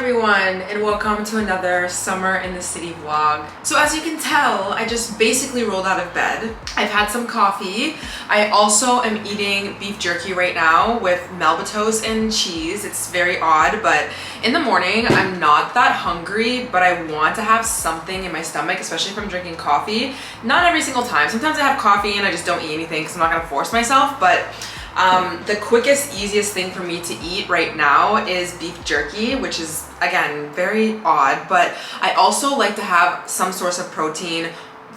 everyone, and welcome to another Summer in the City vlog. So as you can tell, I just basically rolled out of bed. I've had some coffee. I also am eating beef jerky right now with Melba toast and cheese. It's very odd, but in the morning, I'm not that hungry, but I want to have something in my stomach, especially if I'm drinking coffee. Not every single time. Sometimes I have coffee and I just don't eat anything because I'm not gonna force myself, but the quickest, easiest thing for me to eat right now is beef jerky, which is, again, very odd, but I also like to have some source of protein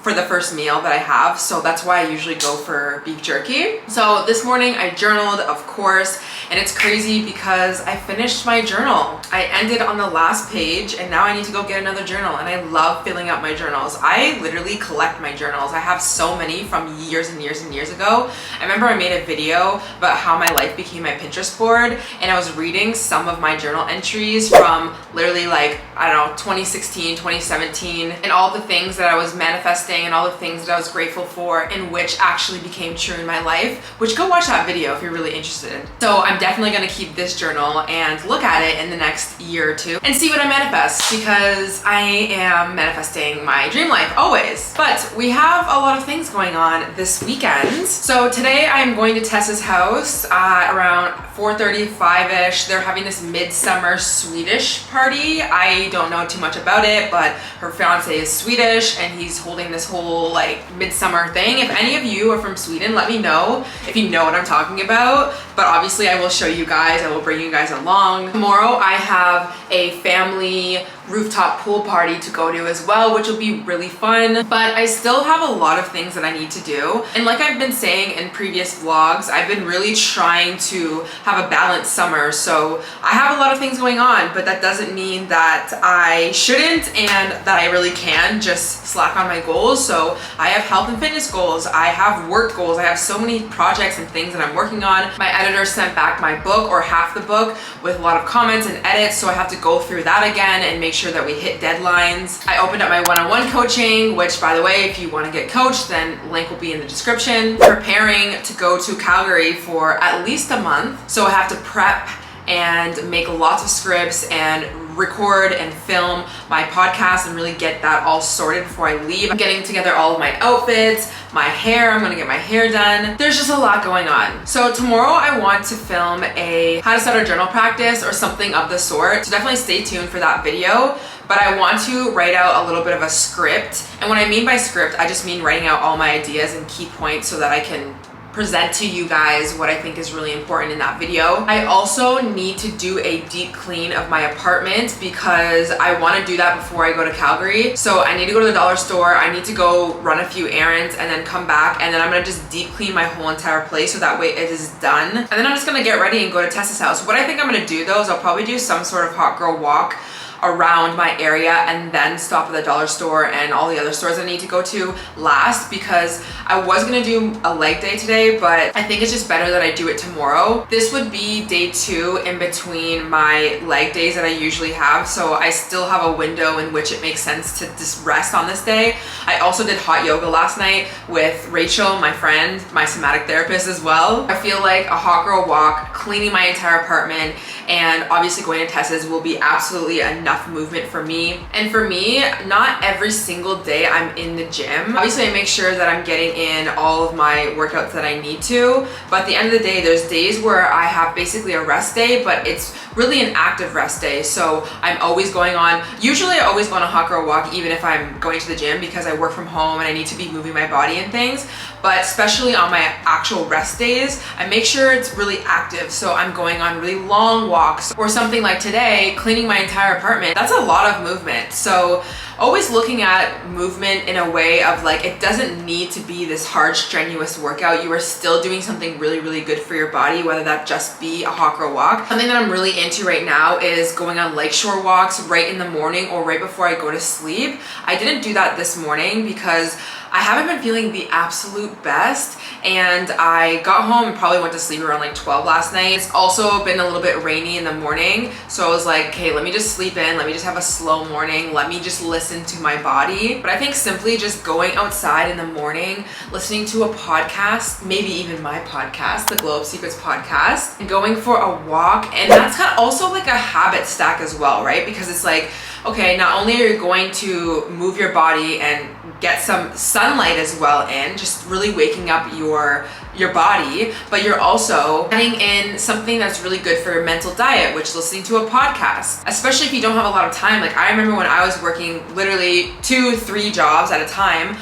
for the first meal that I have, so that's why I usually go for beef jerky. So this morning I journaled, of course, and it's crazy because I finished my journal. I ended on the last page and now I need to go get another journal, and I love filling out my journals. I literally collect my journals. I have so many from years and years and years ago. I remember I made a video about how my life became my Pinterest board, and I was reading some of my journal entries from literally like, I don't know, 2016, 2017, and all the things that I was manifesting and all the things that I was grateful for and which actually became true in my life, which go watch that video if you're really interested. So I'm definitely gonna keep this journal and look at it in the next year or two and see what I manifest, because I am manifesting my dream life always. But we have a lot of things going on this weekend. So today I'm going to Tessa's house around 4:35-ish. They're having this midsummer Swedish party. I don't know too much about it, but her fiance is Swedish and he's holding this whole like midsummer thing. If any of you are from Sweden, let me know if you know what I'm talking about. But obviously I will show you guys, I will bring you guys along. Tomorrow I have a family rooftop pool party to go to as well, which will be really fun. But I still have a lot of things that I need to do. And like I've been saying in previous vlogs, I've been really trying to have a balanced summer. So I have a lot of things going on, but that doesn't mean that I shouldn't and that I really can just slack on my goals. So I have health and fitness goals, I have work goals, I have so many projects and things that I'm working on. My editor sent back my book, or half the book, with a lot of comments and edits, so I have to go through that again and make sure that we hit deadlines. I opened up my one-on-one coaching, which, by the way, if you want to get coached, then link will be in the description. Preparing to go to Calgary for at least a month, so I have to prep and make lots of scripts and record and film my podcast and really get that all sorted before I leave. I'm getting together all of my outfits, my hair, I'm gonna get my hair done. There's just a lot going on. So tomorrow I want to film a how to start a journal practice or something of the sort. So definitely stay tuned for that video. But I want to write out a little bit of a script. And what I mean by script, I just mean writing out all my ideas and key points so that I can present to you guys what I think is really important in that video. I also need to do a deep clean of my apartment because I want to do that before I go to Calgary. So I need to go to the dollar store, I need to go run a few errands and then come back, and then I'm gonna just deep clean my whole entire place so that way it is done. And then I'm just gonna get ready and go to Tessa's house. What I think I'm gonna do though is I'll probably do some sort of hot girl walk around my area and then stop at the dollar store and all the other stores I need to go to last, because I was gonna do a leg day today, but I think it's just better that I do it tomorrow. This would be day 2 in between my leg days that I usually have, so I still have a window in which it makes sense to just rest on this day. I also did hot yoga last night with Rachel, my friend, my somatic therapist as well. I feel like a hot girl walk, cleaning my entire apartment, and obviously going to Tessa's will be absolutely enough movement for me. And for me, not every single day I'm in the gym. Obviously I make sure that I'm getting in all of my workouts that I need to, but at the end of the day, there's days where I have basically a rest day, but it's really an active rest day. So I'm always going on, usually I always go on a hot girl walk even if I'm going to the gym, because I work from home and I need to be moving my body and things. But especially on my actual rest days, I make sure it's really active. So I'm going on really long walks, or something like today, cleaning my entire apartment. That's a lot of movement. So always looking at movement in a way of like, it doesn't need to be this hard, strenuous workout. You are still doing something really, really good for your body, whether that just be a hot girl walk. Something that I'm really into right now is going on lakeshore walks right in the morning or right before I go to sleep. I didn't do that this morning because I haven't been feeling the absolute best, and I got home and probably went to sleep around like 12 last night. It's also been a little bit rainy in the morning, so I was like, okay, let me just sleep in, let me just have a slow morning, let me just listen listen to my body. But I think simply just going outside in the morning, listening to a podcast, maybe even my podcast, the Glow Up Secrets podcast, and going for a walk. And that's kind of also like a habit stack as well, right? Because it's like, okay, not only are you going to move your body and get some sunlight as well in, just really waking up your body, but you're also adding in something that's really good for your mental diet, which is listening to a podcast, especially if you don't have a lot of time. Like I remember when I was working literally 2-3 jobs at a time,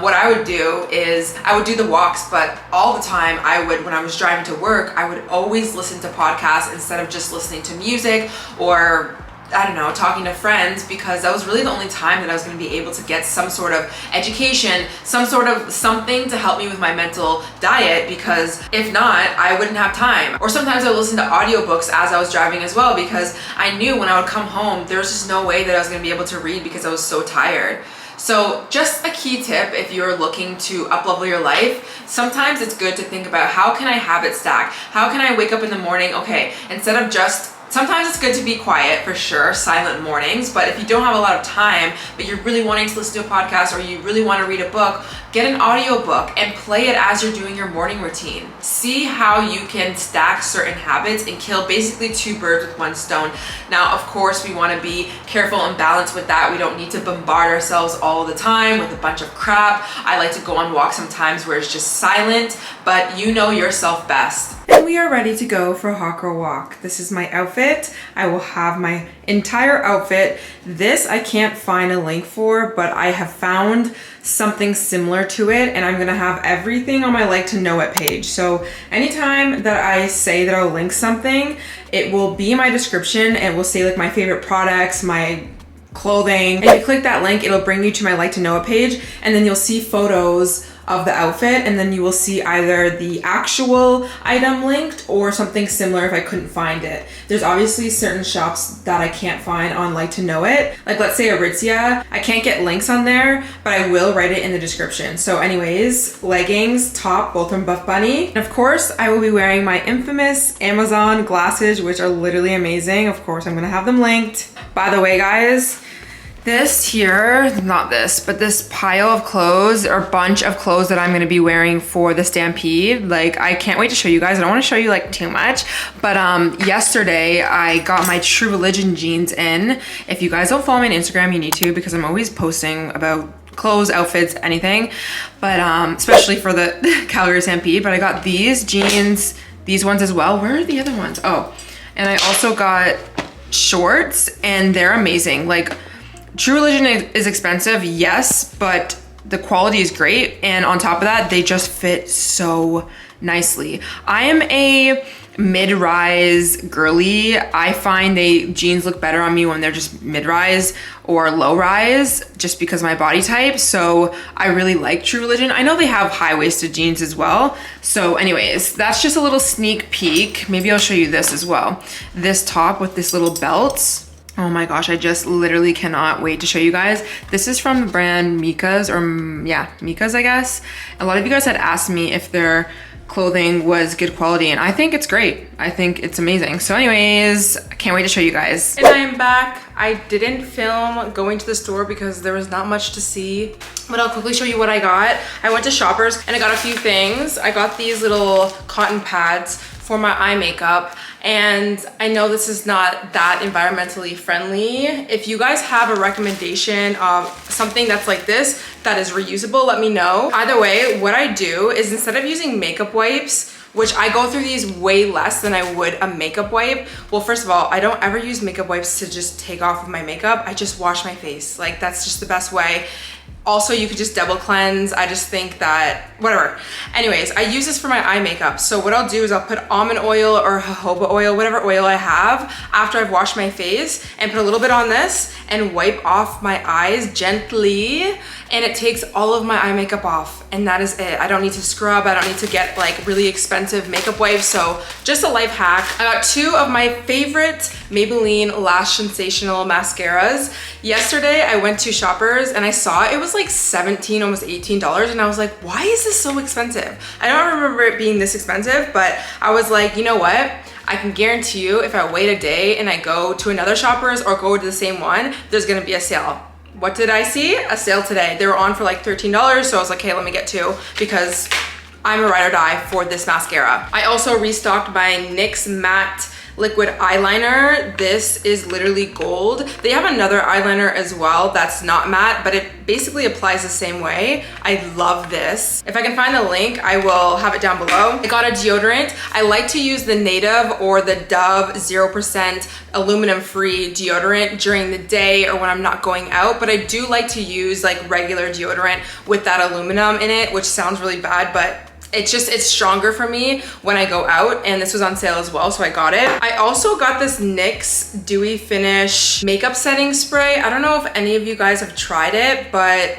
what I would do is I would do the walks, but all the time when I was driving to work, I would always listen to podcasts instead of just listening to music or I don't know, talking to friends, because that was really the only time that I was going to be able to get some sort of education, some sort of something to help me with my mental diet, because if not, I wouldn't have time. Or sometimes I would listen to audiobooks as I was driving as well, because I knew when I would come home, there was just no way that I was going to be able to read because I was so tired. So just a key tip if you're looking to up-level your life, sometimes it's good to think about how can I habit stack? How can I wake up in the morning? Okay, instead of just sometimes it's good to be quiet for sure, silent mornings, but if you don't have a lot of time, but you're really wanting to listen to a podcast or you really want to read a book, get an audiobook and play it as you're doing your morning routine. See how you can stack certain habits and kill basically 2 birds with 1 stone. Now, of course, we want to be careful and balanced with that. We don't need to bombard ourselves all the time with a bunch of crap. I like to go on walks sometimes where it's just silent, but you know yourself best. And we are ready to go for a hot girl walk. This is my outfit. I will have my entire outfit. This I can't find a link for, but I have found something similar to it, and I'm gonna have everything on my like to know it page. So anytime that I say that I'll link something, it will be in my description and it will say like my favorite products, my clothing. And you click that link, it'll bring you to my like to know it page, and then you'll see photos of the outfit, and then you will see either the actual item linked or something similar if I couldn't find it. There's obviously certain shops that I can't find on Like to Know It. Like let's say Aritzia, I can't get links on there, but I will write it in the description. So anyways, leggings, top, both from Buff Bunny. And of course, I will be wearing my infamous Amazon glasses, which are literally amazing. Of course, I'm gonna have them linked. By the way, guys, this here, not this, but this pile of clothes or bunch of clothes that I'm gonna be wearing for the Stampede, like I can't wait to show you guys. I don't wanna show you like too much, but yesterday I got my True Religion jeans in. If you guys don't follow me on Instagram, you need to, because I'm always posting about clothes, outfits, anything, but especially for the Calgary Stampede. But I got these jeans, these ones as well. Where are the other ones? Oh, and I also got shorts, and they're amazing. Like, True Religion is expensive, yes, but the quality is great. And on top of that, they just fit so nicely. I am a mid-rise girly. I find jeans look better on me when they're just mid-rise or low-rise, just because of my body type. So I really like True Religion. I know they have high-waisted jeans as well. So anyways, that's just a little sneak peek. Maybe I'll show you this as well. This top with this little belt. Oh my gosh, I just literally cannot wait to show you guys. This is from the brand Mika's, or yeah, Mika's, I guess. A lot of you guys had asked me if their clothing was good quality, and I think it's great. I think it's amazing. So anyways, I can't wait to show you guys. And I am back. I didn't film going to the store because there was not much to see, but I'll quickly show you what I got. I went to Shoppers and I got a few things. I got these little cotton pads for my eye makeup, and I know this is not that environmentally friendly. If you guys have a recommendation of something that's like this that is reusable, let me know. Either way, what I do is instead of using makeup wipes, which I go through these way less than I would a makeup wipe. Well, first of all, I don't ever use makeup wipes to just take off of my makeup. I just wash my face. Like, that's just the best way. Also, you could just double cleanse. I just think that, whatever. Anyways, I use this for my eye makeup. So what I'll do is I'll put almond oil or jojoba oil, whatever oil I have, after I've washed my face, and put a little bit on this and wipe off my eyes gently. And it takes all of my eye makeup off, and that is it. I don't need to scrub. I don't need to get like really expensive makeup wipes. So just a life hack. I got 2 of my favorite Maybelline Lash Sensational mascaras. Yesterday I went to Shoppers and I saw it was like $17, almost $18, and I was like, why is this so expensive? I don't remember it being this expensive, but I was like, you know what? I can guarantee you if I wait a day and I go to another Shoppers or go to the same one, there's gonna be a sale. what did I see? A sale today. They were on for like $13, so I was like, hey, let me get two because I'm a ride or die for this mascara. I also restocked my NYX Matte Liquid Eyeliner. This is literally gold. They have another eyeliner as well that's not matte, but it basically applies the same way. I love this. If I can find the link, I will have it down below. I got a deodorant. I like to use the Native or the Dove 0% aluminum-free deodorant during the day or when I'm not going out, but I do like to use like regular deodorant with that aluminum in it, which sounds really bad, but it's stronger for me when I go out, and this was on sale as well, so I got it. I also got this NYX Dewy Finish makeup setting spray. I don't know if any of you guys have tried it, but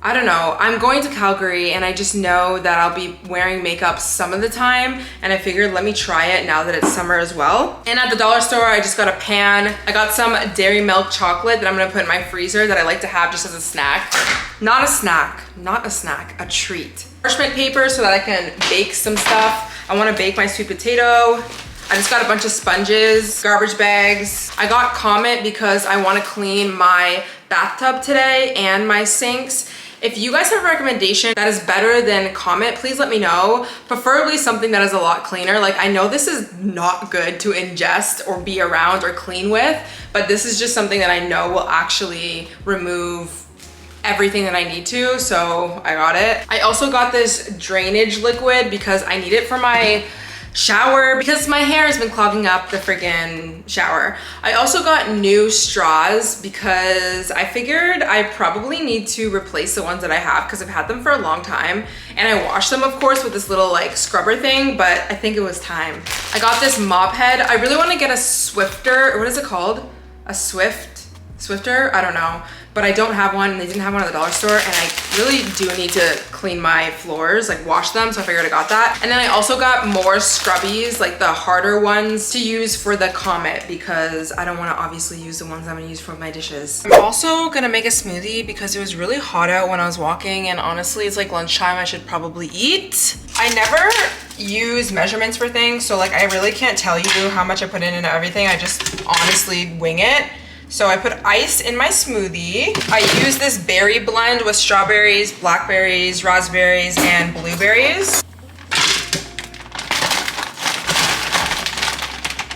I don't know. I'm going to Calgary and I just know that I'll be wearing makeup some of the time, and I figured let me try it now that it's summer as well. And at the dollar store, I just got a pan. I got some dairy milk chocolate that I'm gonna put in my freezer that I like to have just as a snack. Not a snack, a treat. Parchment paper so that I can bake some stuff. I wanna bake my sweet potato. I just got a bunch of sponges, garbage bags. I got Comet because I wanna clean my bathtub today and my sinks. If you guys have a recommendation that is better than Comet, please let me know. Preferably something that is a lot cleaner. Like, I know this is not good to ingest or be around or clean with, but this is just something that I know will actually remove everything that I need to, so I got it. I also got this drainage liquid because I need it for my shower because my hair has been clogging up the freaking shower. I also got new straws because I figured I probably need to replace the ones that I have because I've had them for a long time, and I washed them of course with this little like scrubber thing, but I think it was time. I got this mop head. I really want to get a Swifter, what is it called? A Swifter? I don't know. But I don't have one, and they didn't have one at the dollar store, and I really do need to clean my floors, like wash them, so I figured I got that. And then I also got more scrubbies, like the harder ones to use for the Comet, because I don't want to obviously use the ones I'm gonna use for my dishes. I'm also gonna make a smoothie because it was really hot out when I was walking, and honestly, it's like lunchtime, I should probably eat. I never use measurements for things, so like I really can't tell you how much I put in and everything. I just honestly wing it. So I put ice in my smoothie. I use this berry blend with strawberries, blackberries, raspberries, and blueberries,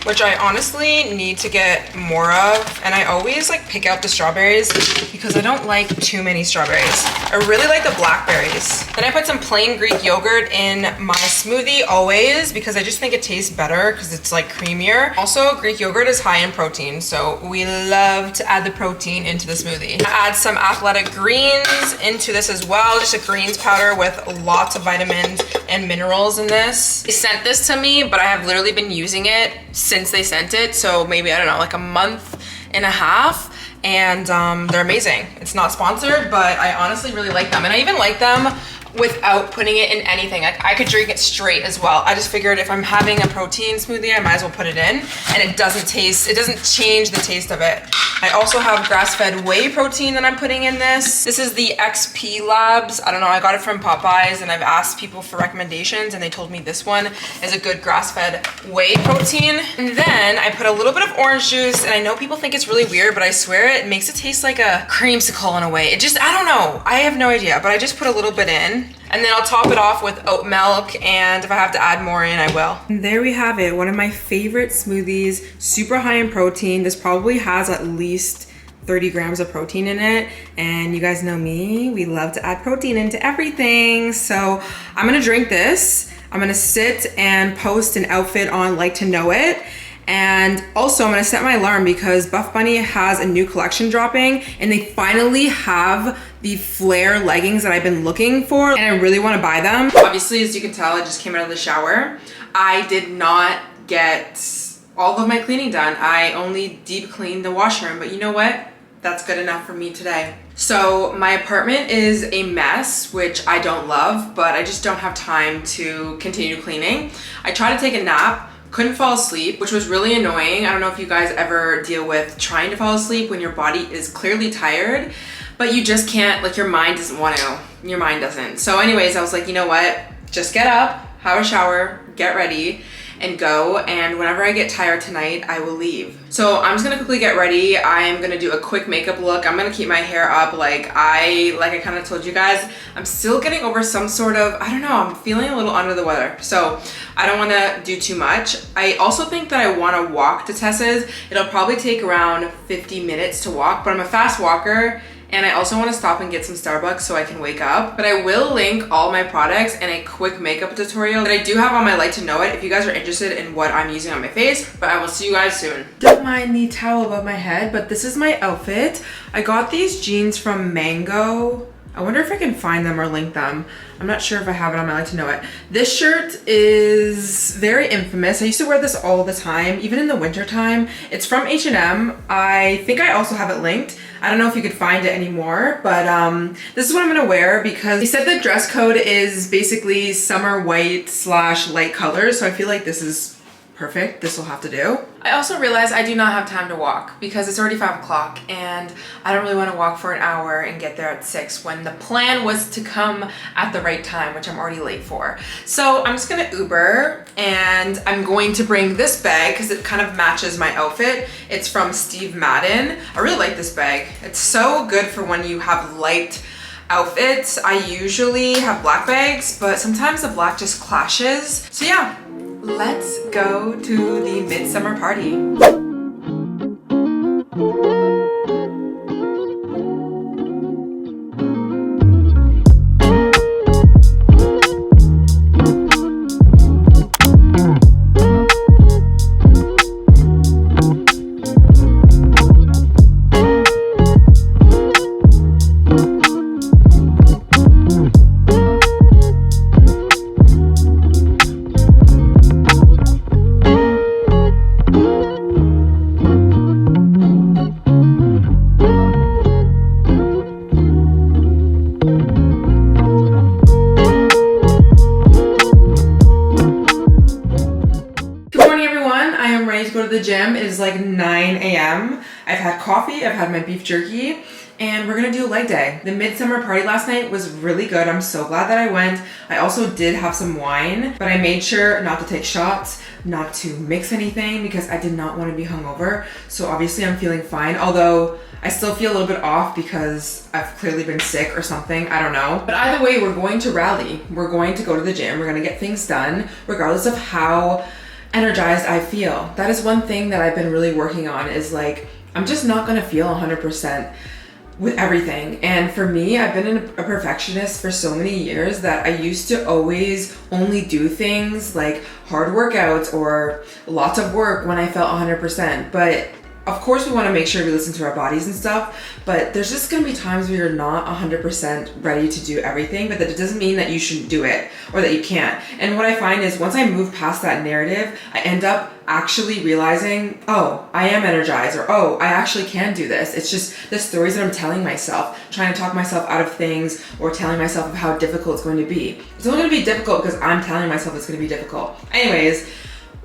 which I honestly need to get more of. And I always like pick out the strawberries because I don't like too many strawberries. I really like the blackberries. Then I put some plain Greek yogurt in my smoothie always because I just think it tastes better because it's like creamier. Also, Greek yogurt is high in protein, so we love to add the protein into the smoothie. I add some athletic greens into this as well, just a greens powder with lots of vitamins and minerals in this. They sent this to me, but I have literally been using it since they sent it, so maybe, I don't know, like a month and a half, and they're amazing. It's not sponsored, but I honestly really like them, and I even like them without putting it in anything. Like, I could drink it straight as well. I just figured if I'm having a protein smoothie, I might as well put it in, and it doesn't change the taste of it. I also have grass-fed whey protein that I'm putting in this. This is the XP Labs. I don't know, I got it from Popeyes, and I've asked people for recommendations, and they told me this one is a good grass-fed whey protein. And then I put a little bit of orange juice, and I know people think it's really weird, but I swear it makes it taste like a creamsicle in a way. It just, I don't know. I have no idea, but I just put a little bit in. And then I'll top it off with oat milk, and if I have to add more in, I will. And there we have it, one of my favorite smoothies, super high in protein. This probably has at least 30 grams of protein in it, and you guys know me, we love to add protein into everything. So I'm gonna drink this. I'm gonna sit and post an outfit on Like to Know It. And also I'm gonna set my alarm because Buff Bunny has a new collection dropping, and they finally have the flare leggings that I've been looking for, and I really wanna buy them. Obviously, as you can tell, I just came out of the shower. I did not get all of my cleaning done. I only deep cleaned the washroom, but you know what? That's good enough for me today. So my apartment is a mess, which I don't love, but I just don't have time to continue cleaning. I tried to take a nap, couldn't fall asleep, which was really annoying. I don't know if you guys ever deal with trying to fall asleep when your body is clearly tired, but you just can't, like your mind doesn't want to, your mind doesn't. So anyways, I was like, you know what? Just get up, have a shower, get ready. and go, and whenever I get tired tonight, I will leave. So I'm just gonna quickly get ready. I am gonna do a quick makeup look. I'm gonna keep my hair up like I kind of told you guys. I'm still getting over some sort of, I don't know, I'm feeling a little under the weather. So I don't wanna do too much. I also think that I wanna walk to Tessa's. It'll probably take around 50 minutes to walk, but I'm a fast walker. And I also want to stop and get some Starbucks so I can wake up. But I will link all my products and a quick makeup tutorial that I do have on my Like to Know It if you guys are interested in what I'm using on my face. But I will see you guys soon. Don't mind the towel above my head, but this is my outfit. I got these jeans from Mango. I wonder if I can find them or link them. I'm not sure if I have it on my Like to Know It. This shirt is very infamous. I used to wear this all the time, even in the winter time. It's from H&M. I think I also have it linked. I don't know if you could find it anymore, but this is what I'm gonna wear because they said the dress code is basically summer white / light colors. So I feel like this is perfect. This will have to do. I also realized I do not have time to walk because it's already 5 o'clock and I don't really want to walk for an hour and get there at 6 when the plan was to come at the right time, which I'm already late for. So I'm just gonna Uber and I'm going to bring this bag because it kind of matches my outfit. It's from Steve Madden. I really like this bag. It's so good for when you have light outfits. I usually have black bags, but sometimes the black just clashes. So yeah. Let's go to the midsummer party. The gym. It is like 9 a.m. I've had coffee, I've had my beef jerky, and we're gonna do a leg day. The midsummer party last night was really good. I'm so glad that I went. I also did have some wine, but I made sure not to take shots, not to mix anything because I did not want to be hungover. So obviously I'm feeling fine, although I still feel a little bit off because I've clearly been sick or something, I don't know. But either way, we're going to rally. We're going to go to the gym. We're gonna get things done regardless of how energized I feel. That is one thing that I've been really working on is like, I'm just not gonna feel 100% with everything. And for me, I've been a perfectionist for so many years that I used to always only do things like hard workouts or lots of work when I felt 100%. But of course we want to make sure we listen to our bodies and stuff, but there's just going to be times where you're not 100% ready to do everything, but that it doesn't mean that you shouldn't do it or that you can't. And what I find is once I move past that narrative, I end up actually realizing, oh, I am energized, or oh, I actually can do this. It's just the stories that I'm telling myself, trying to talk myself out of things or telling myself of how difficult it's going to be. It's only going to be difficult because I'm telling myself it's going to be difficult. Anyways,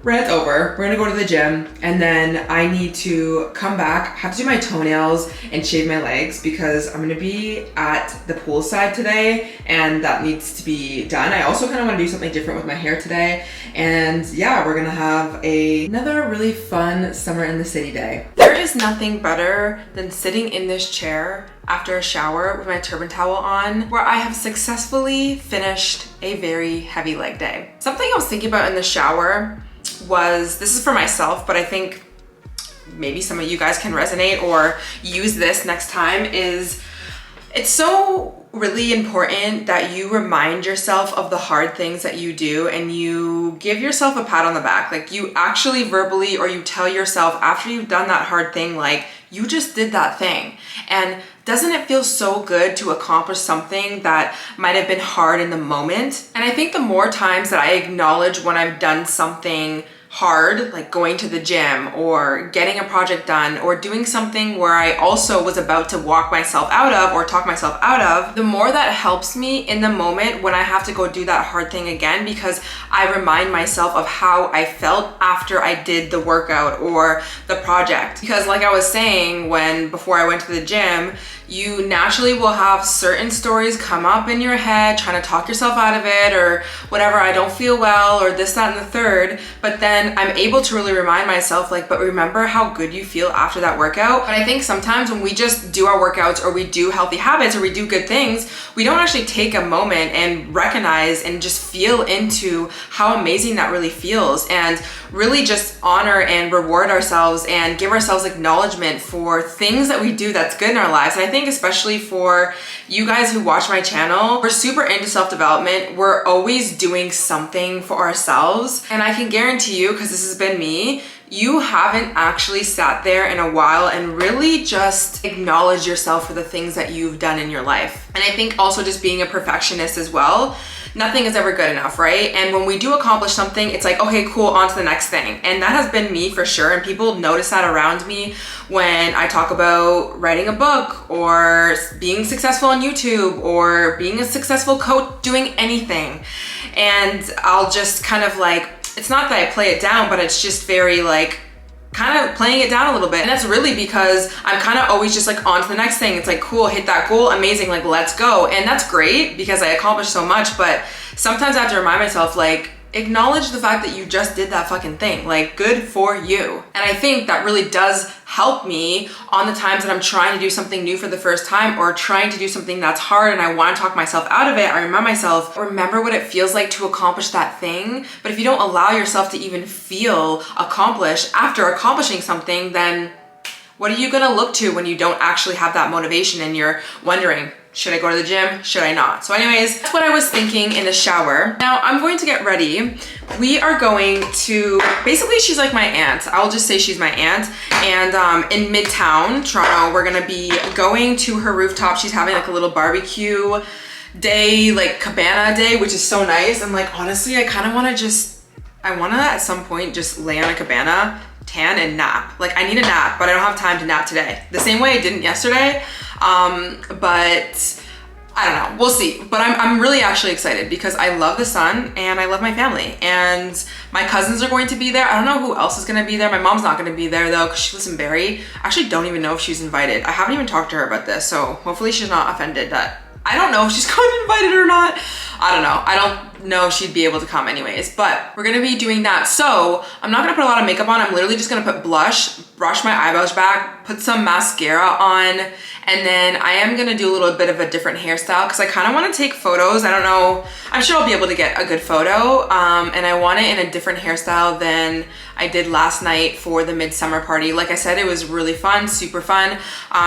rant's over. We're gonna go to the gym and then I need to come back, have to do my toenails and shave my legs because I'm gonna be at the poolside today and that needs to be done. I also kind of want to do something different with my hair today. And yeah, we're gonna have another really fun summer in the city day. There is nothing better than sitting in this chair after a shower with my turban towel on, where I have successfully finished a very heavy leg day. Something I was thinking about in the shower was, this is for myself, but I think maybe some of you guys can resonate or use this next time, is it's so really important that you remind yourself of the hard things that you do and you give yourself a pat on the back. Like you actually verbally, or you tell yourself after you've done that hard thing, like you just did that thing. And doesn't it feel so good to accomplish something that might have been hard in the moment? And I think the more times that I acknowledge when I've done something hard, like going to the gym or getting a project done or doing something where I also was about to walk myself out of or talk myself out of, the more that helps me in the moment when I have to go do that hard thing again, because I remind myself of how I felt after I did the workout or the project. Because like I was saying, before I went to the gym, you naturally will have certain stories come up in your head, trying to talk yourself out of it or whatever, I don't feel well or this, that, and the third. But then I'm able to really remind myself like, but remember how good you feel after that workout. But I think sometimes when we just do our workouts or we do healthy habits or we do good things, we don't actually take a moment and recognize and just feel into how amazing that really feels, and really just honor and reward ourselves and give ourselves acknowledgement for things that we do that's good in our lives. And I think especially for you guys who watch my channel, we're super into self-development. We're always doing something for ourselves. And I can guarantee you, because this has been me, you haven't actually sat there in a while and really just acknowledged yourself for the things that you've done in your life. And I think also just being a perfectionist as well, nothing is ever good enough, right? And when we do accomplish something, it's like, okay, cool, on to the next thing. And that has been me for sure. And people notice that around me when I talk about writing a book or being successful on YouTube or being a successful coach, doing anything. And I'll just kind of like, it's not that I play it down, but it's just very like, kind of playing it down a little bit. And that's really because I'm kind of always just like on to the next thing. It's like, cool, hit that goal, amazing, like let's go. And that's great because I accomplished so much, but sometimes I have to remind myself like, acknowledge the fact that you just did that fucking thing. Like, good for you. And I think that really does help me on the times that I'm trying to do something new for the first time or trying to do something that's hard and I want to talk myself out of it. I remind myself, remember what it feels like to accomplish that thing. But if you don't allow yourself to even feel accomplished after accomplishing something, then what are you gonna look to when you don't actually have that motivation and you're wondering, should I go to the gym? Should I not? So anyways, that's what I was thinking in the shower. Now I'm going to get ready. We are going to, basically she's like my aunt. I'll just say she's my aunt. And in Midtown, Toronto, we're gonna be going to her rooftop. She's having like a little barbecue day, like cabana day, which is so nice. And like, honestly, I kind of wanna at some point just lay on a cabana, tan and nap. Like I need a nap, but I don't have time to nap today. The same way I didn't yesterday. But I don't know, we'll see. But I'm really actually excited because I love the sun and I love my family and my cousins are going to be there. I don't know who else is gonna be there. My mom's not gonna be there though because she lives in Barrie. I actually don't even know if she's invited. I haven't even talked to her about this, so hopefully she's not offended that I don't know if she's going to invite it or not. I don't know. I don't know if she'd be able to come anyways, but we're gonna be doing that. So I'm not gonna put a lot of makeup on. I'm literally just gonna put blush, brush my eyebrows back, put some mascara on, and then I am gonna do a little bit of a different hairstyle because I kind of want to take photos. I don't know. I'm sure I'll be able to get a good photo. And I want it in a different hairstyle than I did last night for the midsummer party. Like I said, it was really fun, super fun.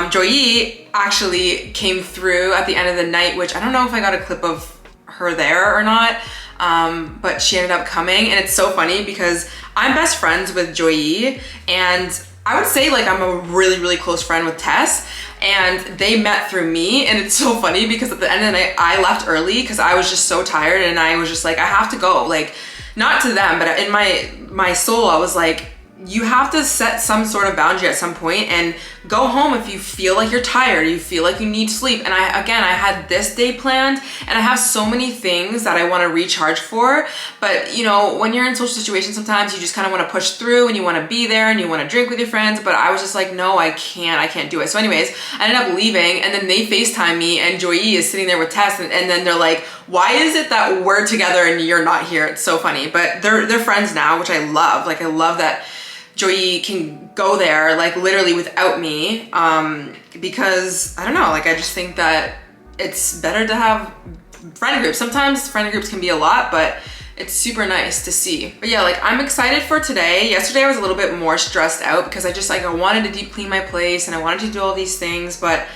Joyi actually came through at the end of the night, which I don't know if I got a clip of her there or not, but she ended up coming. And it's so funny because I'm best friends with Joyi, and I would say like I'm a really, really close friend with Tess, and they met through me. And it's so funny because at the end of the night, I left early because I was just so tired and I was just like, I have to go. Like, not to them, but in my soul, I was like, you have to set some sort of boundary at some point and go home if you feel like you're tired, you feel like you need sleep. And I had this day planned and I have so many things that I want to recharge for. But you know, when you're in social situations, sometimes you just kind of want to push through and you want to be there and you want to drink with your friends. But I was just like, no, I can't do it. So anyways, I ended up leaving, and then they FaceTime me and Joyi is sitting there with Tess, and then they're like, why is it that we're together and you're not here? It's so funny. But they're friends now, which I love. Like I love that Joyi can go there like literally without me, because I don't know, like I just think that it's better to have friend groups. Sometimes friend groups can be a lot, but it's super nice to see. But yeah, like I'm excited for today. Yesterday I was a little bit more stressed out because I just like I wanted to deep clean my place and I wanted to do all these things, but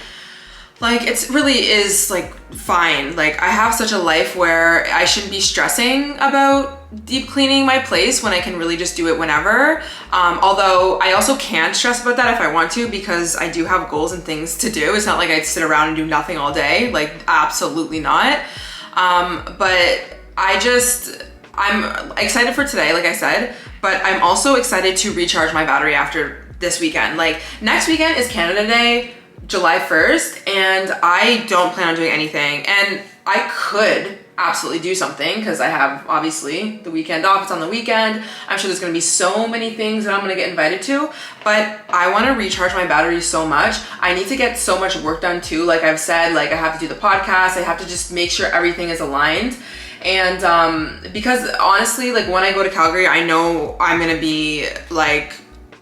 like it really is like fine. Like I have such a life where I shouldn't be stressing about deep cleaning my place when I can really just do it whenever. Although I also can stress about that if I want to, because I do have goals and things to do. It's not like I'd sit around and do nothing all day, like absolutely not. But I'm excited for today, like I said, but I'm also excited to recharge my battery after this weekend. Like next weekend is Canada Day, July 1st, and I don't plan on doing anything. And I could absolutely do something because I have obviously the weekend off. It's on the weekend. I'm sure there's gonna be so many things that I'm gonna get invited to, but I wanna recharge my batteries so much. I need to get so much work done too. Like I've said, like I have to do the podcast. I have to just make sure everything is aligned. And because honestly, like when I go to Calgary, I know I'm gonna be like,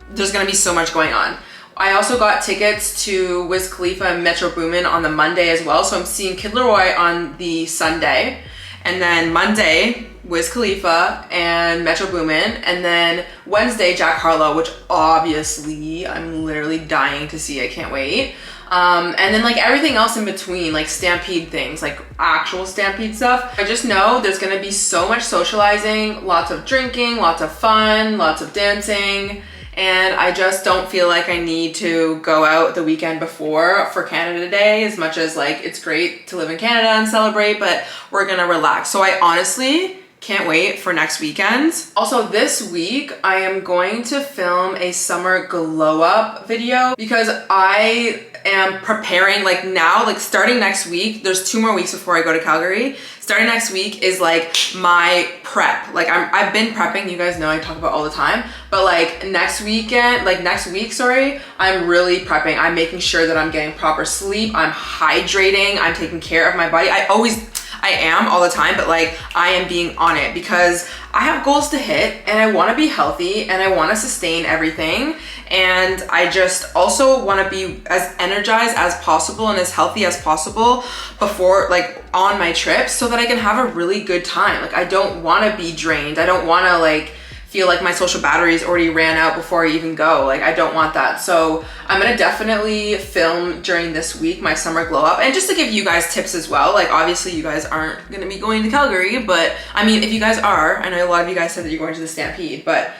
there's gonna be so much going on. I also got tickets to Wiz Khalifa and Metro Boomin on the Monday as well. So I'm seeing Kid Laroi on the Sunday. And then Monday, Wiz Khalifa and Metro Boomin. And then Wednesday, Jack Harlow, which obviously I'm literally dying to see. I can't wait. And then like everything else in between, like Stampede things, like actual Stampede stuff. I just know there's gonna be so much socializing, lots of drinking, lots of fun, lots of dancing. And I just don't feel like I need to go out the weekend before for Canada Day, as much as like it's great to live in Canada and celebrate, but we're gonna relax. So I honestly can't wait for next weekend. Also this week, I am going to film a summer glow up video because I am preparing like now, like starting next week, there's 2 more weeks before I go to Calgary. Starting next week is like my prep. Like I've been prepping, you guys know I talk about all the time, but like next week, sorry, I'm really prepping. I'm making sure that I'm getting proper sleep. I'm hydrating. I'm taking care of my body. I am all the time, but like I am being on it because I have goals to hit and I want to be healthy and I want to sustain everything. And I just also want to be as energized as possible and as healthy as possible before, like on my trips, so that I can have a really good time. Like I don't want to be drained. I don't want to like feel like my social batteries already ran out before I even go. Like I don't want that. So I'm gonna definitely film during this week my summer glow up, and just to give you guys tips as well. Like obviously you guys aren't gonna be going to Calgary, but I mean if you guys are, I know a lot of you guys said that you're going to the Stampede, but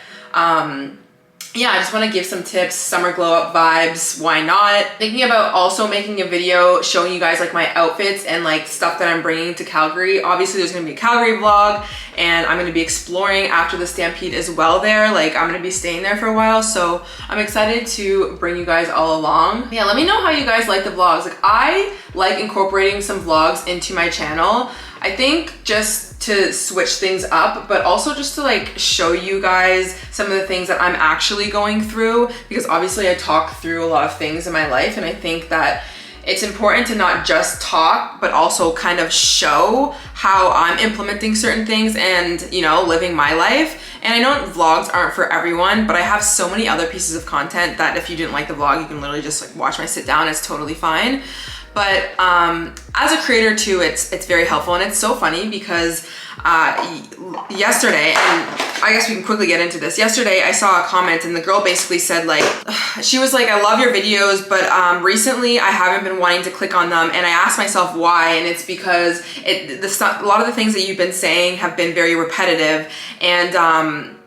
yeah, I just want to give some tips, summer glow up vibes, why not? Thinking about also making a video showing you guys like my outfits and like stuff that I'm bringing to Calgary. Obviously there's going to be a Calgary vlog and I'm going to be exploring after the Stampede as well there. Like I'm going to be staying there for a while, so I'm excited to bring you guys all along. Yeah, let me know how you guys like the vlogs. Like I like incorporating some vlogs into my channel. I think just to switch things up, but also just to like show you guys some of the things that I'm actually going through, because obviously I talk through a lot of things in my life, and I think that it's important to not just talk, but also kind of show how I'm implementing certain things and, you know, living my life. And I know vlogs aren't for everyone, but I have so many other pieces of content that if you didn't like the vlog, you can literally just like watch my sit down. It's totally fine. But as a creator too, it's very helpful. And it's so funny because yesterday, and I guess we can quickly get into this. Yesterday I saw a comment and the girl basically said like, she was like, I love your videos, but recently I haven't been wanting to click on them. And I asked myself why, and it's because a lot of the things that you've been saying have been very repetitive, and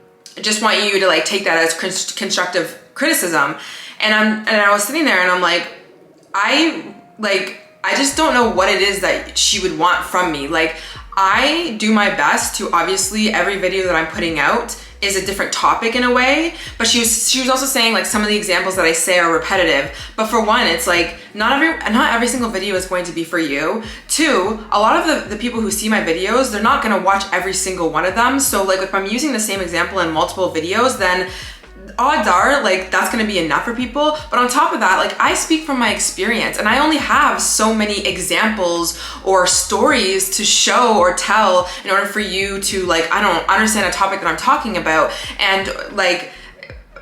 just want you to like take that as constructive criticism. And I was sitting there and I'm like, I just don't know what it is that she would want from me. Like, I do my best to, obviously every video that I'm putting out is a different topic in a way, but she was also saying like some of the examples that I say are repetitive. But for one, it's like not every single video is going to be for you. Two, a lot of the people who see my videos, they're not gonna watch every single one of them. So like if I'm using the same example in multiple videos, then odds are like that's gonna be enough for people. But on top of that, like I speak from my experience and I only have so many examples or stories to show or tell in order for you to like, I don't understand a topic that I'm talking about. And like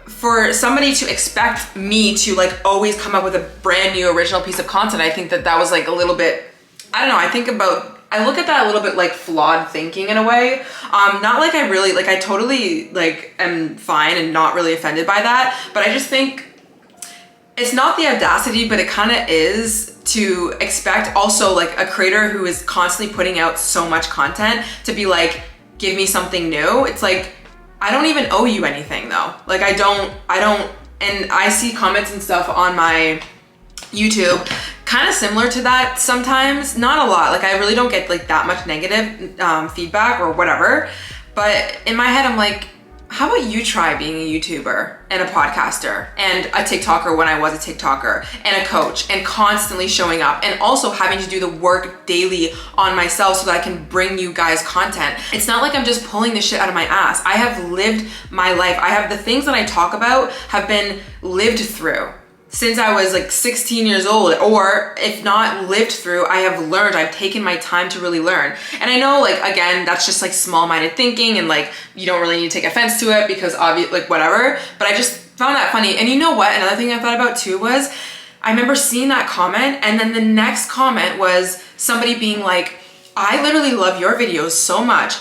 for somebody to expect me to like always come up with a brand new original piece of content, I think that was like a little bit, I don't know, I look at that a little bit like flawed thinking in a way. Not like I totally like am fine and not really offended by that, but I just think it's not the audacity, but it kind of is to expect also like a creator who is constantly putting out so much content to be like, give me something new. It's like, I don't even owe you anything though. Like I don't, and I see comments and stuff on my YouTube kind of similar to that sometimes, not a lot. Like I really don't get like that much negative feedback or whatever, but in my head I'm like, how about you try being a YouTuber and a podcaster and a TikToker when I was a TikToker and a coach and constantly showing up and also having to do the work daily on myself so that I can bring you guys content. It's not like I'm just pulling this shit out of my ass. I have lived my life. I have the things that I talk about have been lived through since I was like 16 years old, or if not lived through, I have learned. I've taken my time to really learn. And I know, like, again, that's just like small-minded thinking and like you don't really need to take offense to it because obviously, like, whatever, but I just found that funny. And you know what, another thing I thought about too was I remember seeing that comment, and then the next comment was somebody being like, I literally love your videos so much.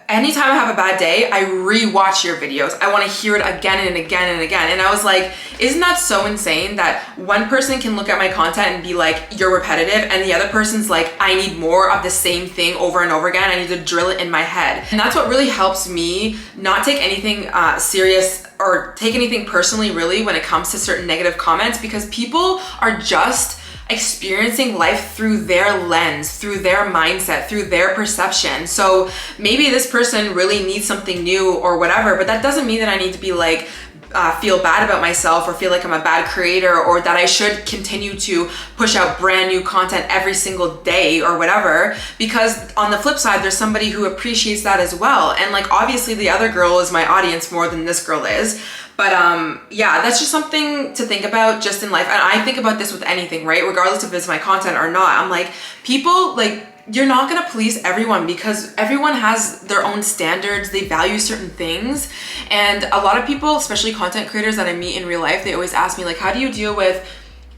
Anytime I have a bad day, I re-watch your videos. I want to hear it again and again and again. And I was like, isn't that so insane that one person can look at my content and be like, you're repetitive, and the other person's like, I need more of the same thing over and over again. I need to drill it in my head. And that's what really helps me not take anything serious or take anything personally really when it comes to certain negative comments, because people are just experiencing life through their lens, through their mindset, through their perception. So maybe this person really needs something new or whatever, but that doesn't mean that I need to be like, feel bad about myself or feel like I'm a bad creator or that I should continue to push out brand new content every single day or whatever, because on the flip side, there's somebody who appreciates that as well. And like, obviously the other girl is my audience more than this girl is. But yeah, that's just something to think about just in life. And I think about this with anything, right? Regardless if it's my content or not. I'm like, people, like, you're not gonna please everyone because everyone has their own standards. They value certain things. And a lot of people, especially content creators that I meet in real life, they always ask me like, how do you deal with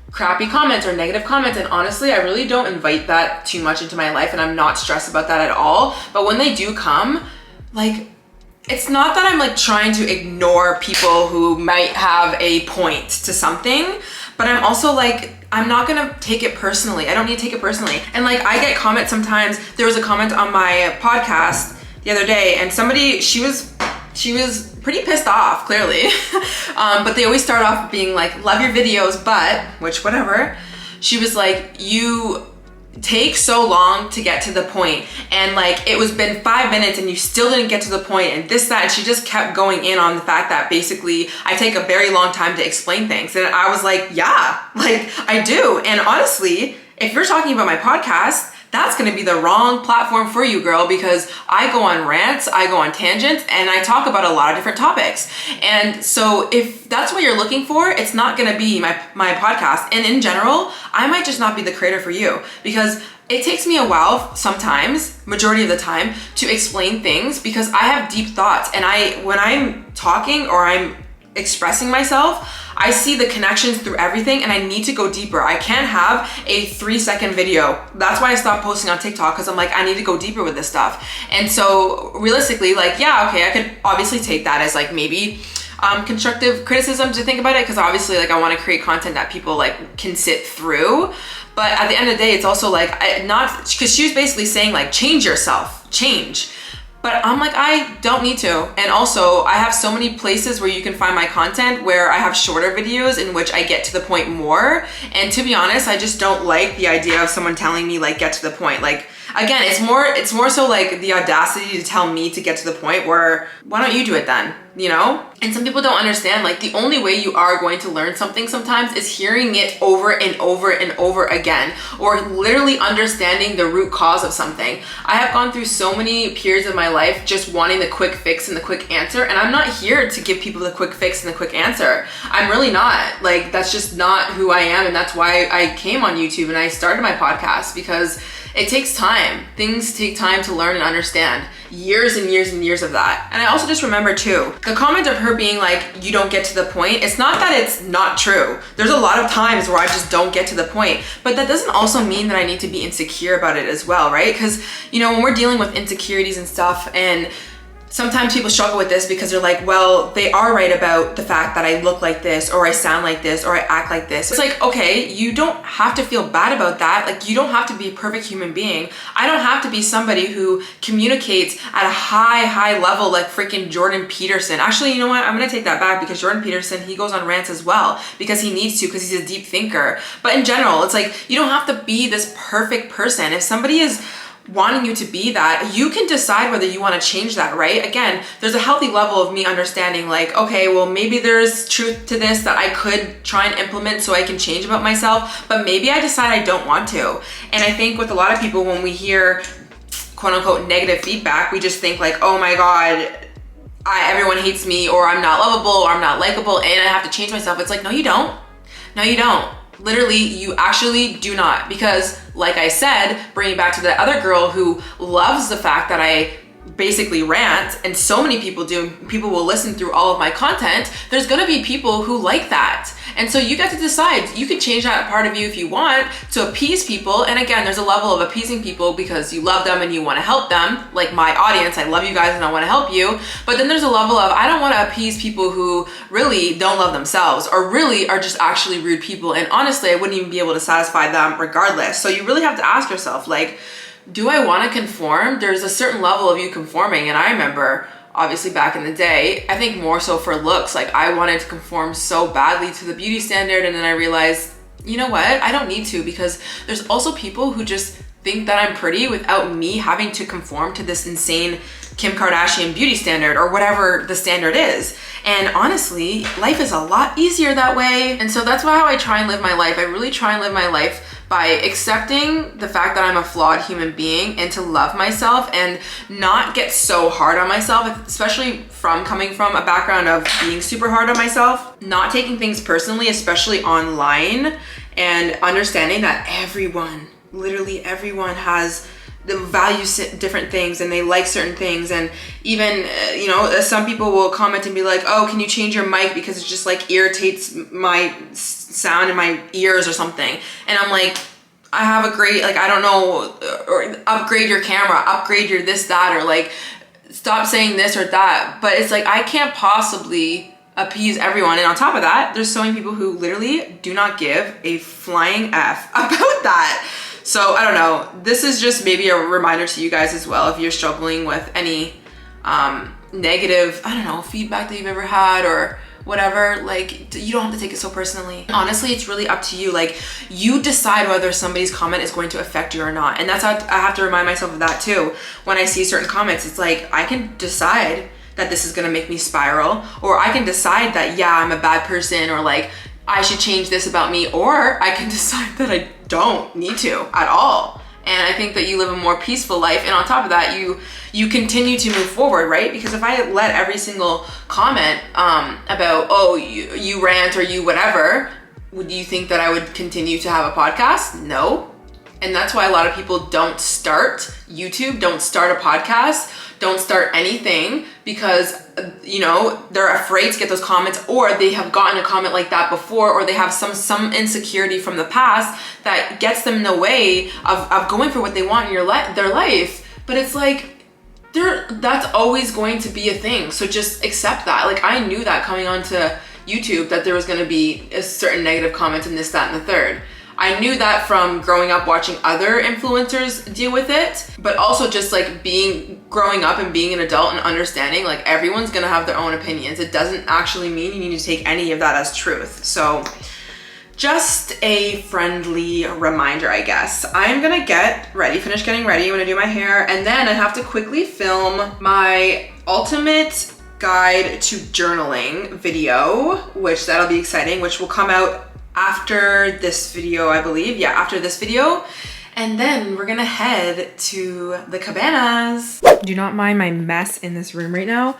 crappy comments or negative comments? And honestly, I really don't invite that too much into my life, and I'm not stressed about that at all. But when they do come, like, it's not that I'm like trying to ignore people who might have a point to something, but I'm also like, I'm not gonna take it personally. I don't need to take it personally. And like, I get comments sometimes. There was a comment on my podcast the other day, and somebody, she was pretty pissed off, clearly. But they always start off being like, love your videos, but, which whatever. She was like, you take so long to get to the point, and like it was been 5 minutes and you still didn't get to the point, and this, that, and she just kept going in on the fact that basically I take a very long time to explain things. And I was like, yeah, like I do. And honestly, if you're talking about my podcast, that's gonna be the wrong platform for you, girl, because I go on rants, I go on tangents, and I talk about a lot of different topics. And so if that's what you're looking for, it's not gonna be my podcast. And in general, I might just not be the creator for you, because it takes me a while sometimes, majority of the time, to explain things because I have deep thoughts. And when I'm talking or I'm expressing myself, I see the connections through everything, and I need to go deeper. I can't have a 3-second video. That's why I stopped posting on TikTok, because I'm like, I need to go deeper with this stuff. And so realistically, like, yeah, okay, I could obviously take that as like maybe constructive criticism to think about it, because obviously like I want to create content that people like can sit through. But at the end of the day, it's also like, because she was basically saying like, change yourself, change. But I'm like, I don't need to. And also I have so many places where you can find my content where I have shorter videos in which I get to the point more. And to be honest, I just don't like the idea of someone telling me like, get to the point. Like, again, it's more so like the audacity to tell me to get to the point where, why don't you do it then, you know? And some people don't understand, like the only way you are going to learn something sometimes is hearing it over and over and over again, or literally understanding the root cause of something. I have gone through so many periods of my life just wanting the quick fix and the quick answer, and I'm not here to give people the quick fix and the quick answer. I'm really not. Like, that's just not who I am, and that's why I came on YouTube and I started my podcast, because it takes time. Things take time to learn and understand. Years and years and years of that. And I also just remember too, the comment of her being like, you don't get to the point. It's not that it's not true. There's a lot of times where I just don't get to the point, but that doesn't also mean that I need to be insecure about it as well, right? Because, you know, when we're dealing with insecurities and stuff, and sometimes people struggle with this because they're like, well, they are right about the fact that I look like this, or I sound like this, or I act like this. It's like, okay, you don't have to feel bad about that. Like, you don't have to be a perfect human being. I don't have to be somebody who communicates at a high level like freaking Jordan Peterson. Actually, you know what? I'm gonna take that back, because Jordan Peterson, he goes on rants as well because he needs to, because he's a deep thinker. But in general, it's like, you don't have to be this perfect person. If somebody is wanting you to be that, you can decide whether you want to change that, right? Again, there's a healthy level of me understanding like, okay, well, maybe there's truth to this that I could try and implement so I can change about myself, but maybe I decide I don't want to. And I think with a lot of people, when we hear quote unquote negative feedback, we just think like, oh my God, everyone hates me, or I'm not lovable, or I'm not likable, and I have to change myself. It's like, no, you don't. No, you don't. Literally, you actually do not. Because like I said, bringing back to the other girl who loves the fact that I basically rant, and so many people do, people will listen through all of my content, there's gonna be people who like that. And so you get to decide. You can change that part of you if you want to appease people. And again, there's a level of appeasing people because you love them and you want to help them. Like my audience, I love you guys and I want to help you. But then there's a level of, I don't want to appease people who really don't love themselves or really are just actually rude people. And honestly, I wouldn't even be able to satisfy them regardless. So you really have to ask yourself, like, do I want to conform? There's a certain level of you conforming. And I remember, obviously back in the day, I think more so for looks, like I wanted to conform so badly to the beauty standard, and then I realized, you know what, I don't need to, because there's also people who just think that I'm pretty without me having to conform to this insane Kim Kardashian beauty standard or whatever the standard is. And honestly, life is a lot easier that way. And so that's how I try and live my life. I really try and live my life by accepting the fact that I'm a flawed human being, and to love myself and not get so hard on myself, especially from coming from a background of being super hard on myself, not taking things personally, especially online, and understanding that everyone, literally everyone has the values different things and they like certain things. And even, you know, some people will comment and be like, oh, can you change your mic because it just like irritates my sound in my ears or something. And I'm like, I have a great, like, I don't know, or upgrade your camera, upgrade your this, that, or like, stop saying this or that. But it's like, I can't possibly appease everyone. And on top of that, there's so many people who literally do not give a flying F about that. So I don't know, this is just maybe a reminder to you guys as well, if you're struggling with any negative, I don't know, feedback that you've ever had or whatever, like, you don't have to take it so personally. Honestly, it's really up to you. Like, you decide whether somebody's comment is going to affect you or not. And that's how I have to remind myself of that too. When I see certain comments, it's like, I can decide that this is gonna make me spiral, or I can decide that, yeah, I'm a bad person, or like, I should change this about me, or I can decide that I don't need to at all. And I think that you live a more peaceful life. And on top of that, you continue to move forward, right? Because if I let every single comment about, oh, you rant or you whatever, would you think that I would continue to have a podcast? No. And that's why a lot of people don't start YouTube, don't start a podcast, don't start anything, because, you know, they're afraid to get those comments, or they have gotten a comment like that before, or they have some insecurity from the past that gets them in the way of going for what they want in their life. But it's like, that's always going to be a thing. So just accept that. Like, I knew that coming onto YouTube, that there was going to be a certain negative comment and this, that, and the third. I knew that from growing up watching other influencers deal with it, but also just like growing up and being an adult and understanding like everyone's gonna have their own opinions. It doesn't actually mean you need to take any of that as truth. So just a friendly reminder, I guess. I'm gonna get ready, finish getting ready. I'm gonna do my hair, and then I have to quickly film my ultimate guide to journaling video, which that'll be exciting, which will come out after this video, I believe. Yeah, after this video. And then we're gonna head to the cabanas. Do not mind my mess in this room right now,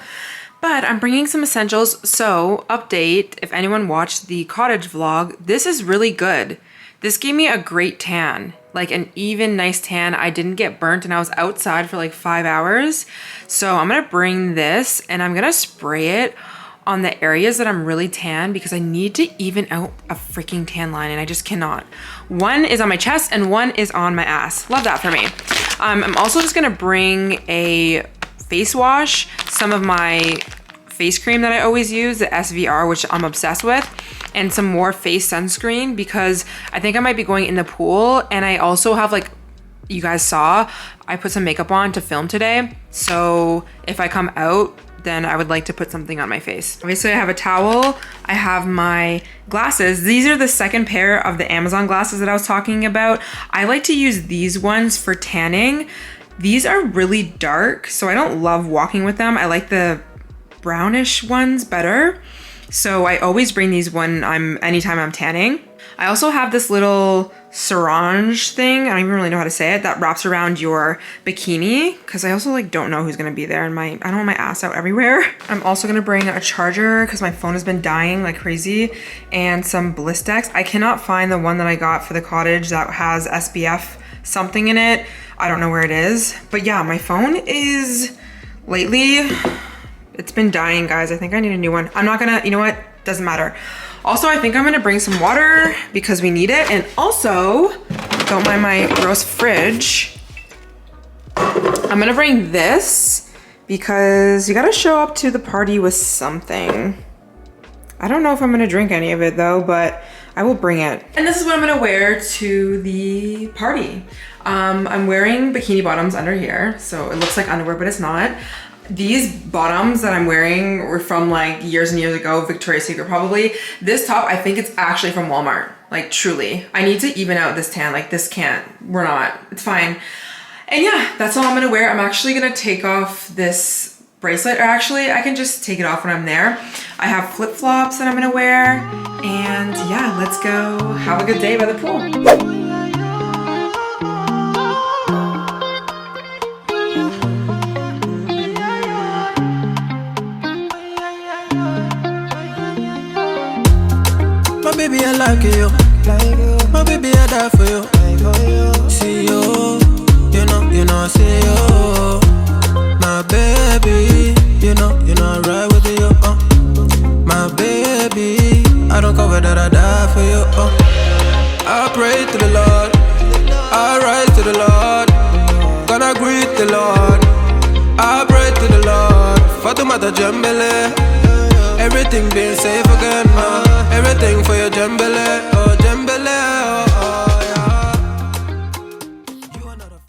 but I'm bringing some essentials. So update, if anyone watched the cottage vlog, this is really good. This gave me a great tan, like an even nice tan. I didn't get burnt, and I was outside for like 5 hours. So I'm gonna bring this and I'm gonna spray it on the areas that I'm really tan, because I need to even out a freaking tan line and I just cannot. One is on my chest and one is on my ass. Love that for me. I'm also just gonna bring a face wash, some of my face cream that I always use, the SVR, which I'm obsessed with, and some more face sunscreen, because I think I might be going in the pool. And I also have, like you guys saw, I put some makeup on to film today. So if I come out, then I would like to put something on my face. Obviously I have a towel, I have my glasses. These are the second pair of the Amazon glasses that I was talking about. I like to use these ones for tanning. These are really dark, so I don't love walking with them. I like the brownish ones better. So I always bring these anytime I'm tanning. I also have this little sarange thing, I don't even really know how to say it, that wraps around your bikini, because I also like don't know who's gonna be there and I don't want my ass out everywhere. I'm also gonna bring a charger because my phone has been dying like crazy, and some Blistex. I cannot find the one that I got for the cottage that has SPF something in it. I don't know where it is, but yeah, my phone is lately, it's been dying, guys. I think I need a new one. I'm not gonna, you know what? Doesn't matter. Also, I think I'm gonna bring some water because we need it. And also, don't mind my gross fridge. I'm gonna bring this because you gotta show up to the party with something. I don't know if I'm gonna drink any of it though, but I will bring it. And this is what I'm gonna wear to the party. I'm wearing bikini bottoms under here, so it looks like underwear, but it's not. These bottoms that I'm wearing were from like years and years ago, Victoria's Secret probably. This top, I think it's actually from Walmart, like truly. I need to even out this tan, like this can't, we're not, it's fine. And yeah, that's all I'm gonna wear. I'm actually gonna take off this bracelet, or actually I can just take it off when I'm there. I have flip-flops that I'm gonna wear, and yeah, let's go have a good day by the pool. Baby, I like you. My baby, I die for you. See you, you know, I see you. My baby, you know, I ride with you. My baby, I don't cover that, I die for you. I pray to the Lord, I rise to the Lord, gonna greet the Lord. I pray to the Lord, Fatumata Jambele. Everything being safe again, everything for your Jambele, oh Jambele, yeah.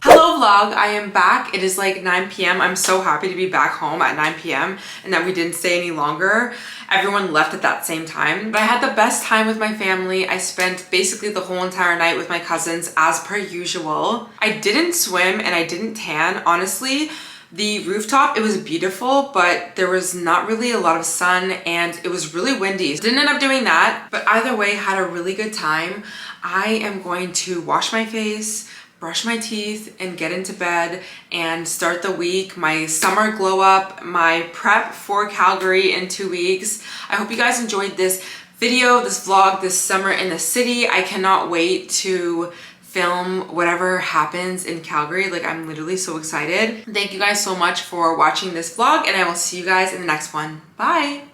Hello vlog, I am back. It is like 9 p.m. I'm so happy to be back home at 9 p.m. and that we didn't stay any longer. Everyone left at that same time. But I had the best time with my family. I spent basically the whole entire night with my cousins as per usual. I didn't swim and I didn't tan, honestly. The rooftop, it was beautiful, but there was not really a lot of sun and it was really windy. Didn't end up doing that, but either way, had a really good time. I am going to wash my face, brush my teeth, and get into bed and start the week, my summer glow up, my prep for Calgary in 2 weeks. I hope you guys enjoyed this video, this vlog, this summer in the city. I cannot wait to film whatever happens in Calgary. Like, I'm literally so excited. Thank you guys so much for watching this vlog, and I will see you guys in the next one. Bye!